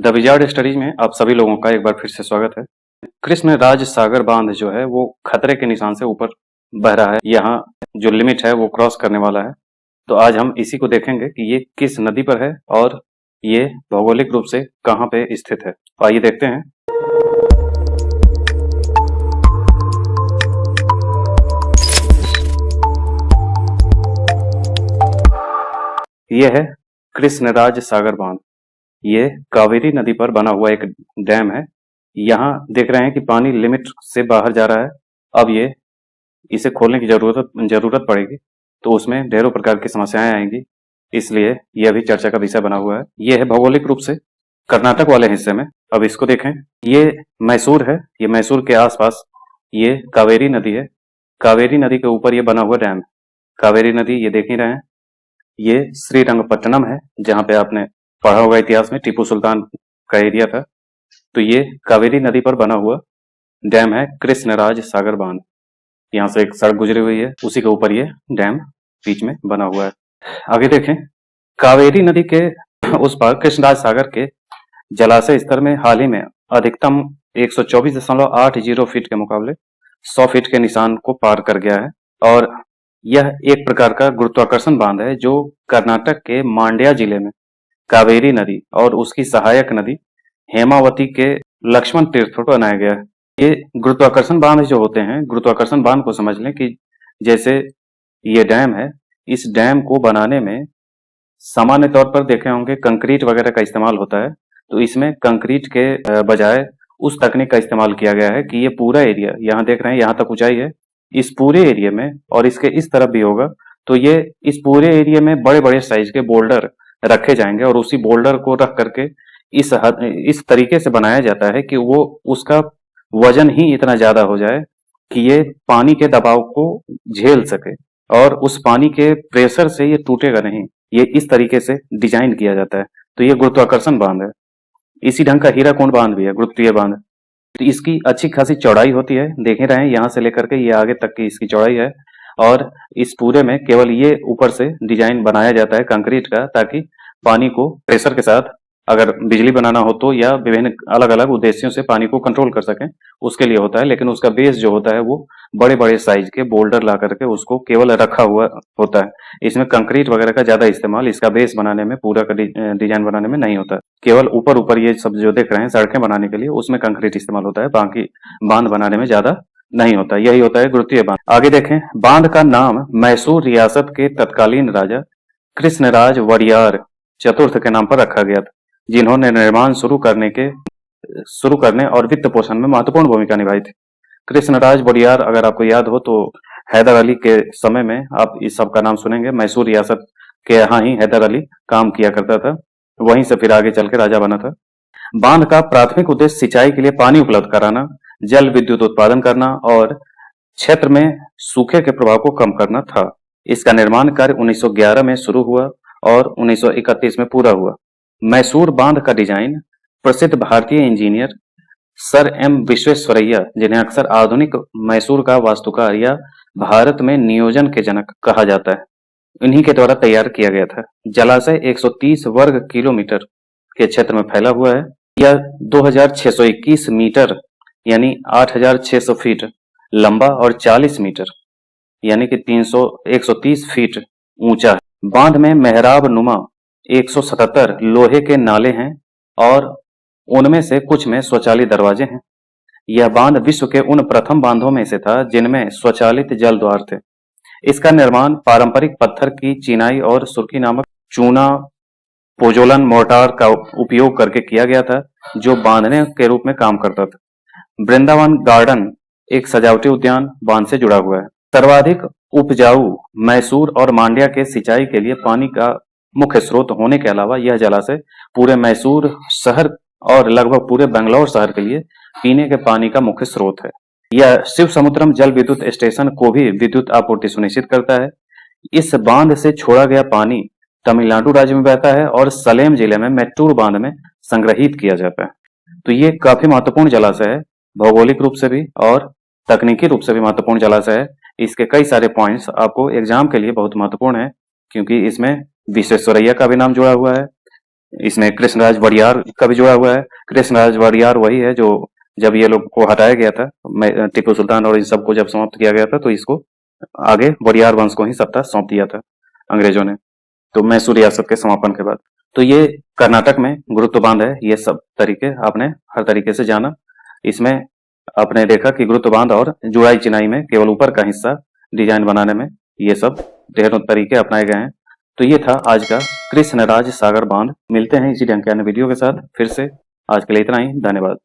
The wizard studies में आप सभी लोगों का एक बार फिर से स्वागत है। कृष्ण राज सागर बांध जो है वो खतरे के निशान से ऊपर बह रहा है। यहाँ जो लिमिट है वो क्रॉस करने वाला है। तो आज हम इसी को देखेंगे कि ये किस नदी पर है और ये भौगोलिक रूप से कहाँ पे स्थित है। तो आइए देखते हैं। ये है कृष्णराज सागर बांध। ये कावेरी नदी पर बना हुआ एक डैम है। यहाँ देख रहे हैं कि पानी लिमिट से बाहर जा रहा है। अब ये इसे खोलने की जरूरत पड़ेगी, तो उसमें ढेरों प्रकार की समस्याएं आएंगी, इसलिए यह भी चर्चा का विषय बना हुआ है। ये है भौगोलिक रूप से कर्नाटक वाले हिस्से में। अब इसको देखें, ये मैसूर है। ये मैसूर के आसपास ये कावेरी नदी है। कावेरी नदी के ऊपर ये बना हुआ डैम। कावेरी नदी ये देख ही रहे हैं। ये श्रीरंगपट्टनम है, जहाँ पे आपने पढ़ा होगा इतिहास में, टीपू सुल्तान का एरिया था। तो ये कावेरी नदी पर बना हुआ डैम है कृष्णराज सागर बांध। यहाँ से एक सड़क गुजरी हुई है, उसी के ऊपर ये डैम बीच में बना हुआ है। आगे देखें, कावेरी नदी के उस पार कृष्णराज सागर के जलाशय स्तर में हाल ही में अधिकतम 124.80 फीट के मुकाबले 100 फीट के निशान को पार कर गया है। और यह एक प्रकार का गुरुत्वाकर्षण बांध है जो कर्नाटक के मांड्या जिले में कावेरी नदी और उसकी सहायक नदी हेमावती के लक्ष्मण तीर्थ पर बनाया गया है। ये गुरुत्वाकर्षण बांध जो होते हैं, गुरुत्वाकर्षण बांध को समझ लें कि जैसे ये डैम है, इस डैम को बनाने में सामान्य तौर पर देखे होंगे कंक्रीट वगैरह का इस्तेमाल होता है। तो इसमें कंक्रीट के बजाय उस तकनीक का इस्तेमाल किया गया है कि ये पूरा एरिया, यहाँ देख रहे हैं यहाँ तक ऊंचाई है, इस पूरे एरिया में और इसके इस तरफ भी होगा, तो ये इस पूरे एरिया में बड़े बड़े साइज के बोल्डर रखे जाएंगे और उसी बोल्डर को रख करके इस तरीके से बनाया जाता है कि वो उसका वजन ही इतना ज्यादा हो जाए कि ये पानी के दबाव को झेल सके और उस पानी के प्रेशर से ये टूटेगा नहीं। ये इस तरीके से डिजाइन किया जाता है। तो ये गुरुत्वाकर्षण बांध है। इसी ढंग का हीराकुंड बांध भी है, गुरुत्वीय बांध। तो इसकी अच्छी खासी चौड़ाई होती है, देख ही रहे हैं यहाँ से लेकर के ये आगे तक की इसकी चौड़ाई है। और इस पूरे में केवल ये ऊपर से डिजाइन बनाया जाता है कंक्रीट का, ताकि पानी को प्रेशर के साथ अगर बिजली बनाना हो तो या विभिन्न अलग अलग उद्देश्यों से पानी को कंट्रोल कर सकें, उसके लिए होता है। लेकिन उसका बेस जो होता है वो बड़े बड़े साइज के बोल्डर ला करके उसको केवल रखा हुआ होता है। इसमें कंक्रीट वगैरह का ज्यादा इस्तेमाल इसका बेस बनाने में, पूरा का डिजाइन बनाने में नहीं होता है। केवल ऊपर ऊपर ये सब जो देख रहे हैं सड़कें बनाने के लिए, उसमें कंक्रीट इस्तेमाल होता है, बाकी बांध बनाने में ज्यादा नहीं होता। यही होता है गुरुत्वीय बांध। आगे देखें, बांध का नाम मैसूर रियासत के तत्कालीन राजा कृष्णराज वडियार चतुर्थ के नाम पर रखा गया था, जिन्होंने निर्माण शुरू करने और वित्त पोषण में महत्वपूर्ण भूमिका निभाई थी। कृष्णराज वडियार, अगर आपको याद हो तो हैदर अली के समय में आप इस सब का नाम सुनेंगे। मैसूर रियासत के यहाँ ही हैदर अली काम किया करता था, वहीं से फिर आगे चल के राजा बना था। बांध का प्राथमिक उद्देश्य सिंचाई के लिए पानी उपलब्ध कराना, जल विद्युत उत्पादन करना और क्षेत्र में सूखे के प्रभाव को कम करना था। इसका निर्माण कार्य 1911 में शुरू हुआ और 1931 में पूरा हुआ। मैसूर बांध का डिजाइन प्रसिद्ध भारतीय इंजीनियर सर एम विश्वेश्वरैया, जिन्हें अक्सर आधुनिक मैसूर का वास्तुकार या भारत में नियोजन के जनक कहा जाता है, इन्हीं के द्वारा तैयार किया गया था। जलाशय 130 वर्ग किलोमीटर के क्षेत्र में फैला हुआ है। यह 2621 मीटर यानी 8600 फीट लंबा और 40 मीटर यानी कि 130 फीट ऊंचा है। बांध में मेहराब नुमा 177 लोहे के नाले हैं और उनमें से कुछ में स्वचालित दरवाजे हैं। यह बांध विश्व के उन प्रथम बांधों में से था जिनमें स्वचालित जल द्वार थे। इसका निर्माण पारंपरिक पत्थर की चिनाई और सुर्खी नामक चूना पोजोलन मोर्टार का उपयोग करके किया गया था, जो बांधने के रूप में काम करता था। वृंदावन गार्डन, एक सजावटी उद्यान, बांध से जुड़ा हुआ है। सर्वाधिक उपजाऊ मैसूर और मांड्या के सिंचाई के लिए पानी का मुख्य स्रोत होने के अलावा यह जलाशय पूरे मैसूर शहर और लगभग पूरे बेंगलौर शहर के लिए पीने के पानी का मुख्य स्रोत है। यह शिव समुद्रम जल विद्युत स्टेशन को भी विद्युत आपूर्ति सुनिश्चित करता है। इस बांध से छोड़ा गया पानी तमिलनाडु राज्य में बहता है और सलेम जिले में मेट्टूर बांध में संग्रहित किया जाता है। तो ये काफी महत्वपूर्ण जलाशय है, भौगोलिक रूप से भी और तकनीकी रूप से भी महत्वपूर्ण जलाशय है। इसके कई सारे पॉइंट्स आपको एग्जाम के लिए बहुत महत्वपूर्ण है, क्योंकि इसमें विश्वेश्वरैया का भी नाम जुड़ा हुआ है, इसमें कृष्णराज वडियार का भी जुड़ा हुआ है। कृष्णराज वडियार वही है जो जब ये लोग को हटाया गया था, टीपू सुल्तान और इन सबको जब समाप्त किया गया था, तो इसको आगे वडियार वंश को ही सत्ता सौंप दिया था अंग्रेजों ने, तो मैसूर रियासत के समापन के बाद। तो ये कर्नाटक में गुरुत्व बांध है। ये सब तरीके आपने हर तरीके से जाना। इसमें आपने देखा कि गुरुत्व बांध और जुड़ाई चिनाई में केवल ऊपर का हिस्सा डिजाइन बनाने में ये सब ढेरों तरीके अपनाए गए हैं। तो ये था आज का कृष्णराज सागर बांध। मिलते हैं इसी ढंग के अन्य वीडियो के साथ फिर से। आज के लिए इतना ही, धन्यवाद।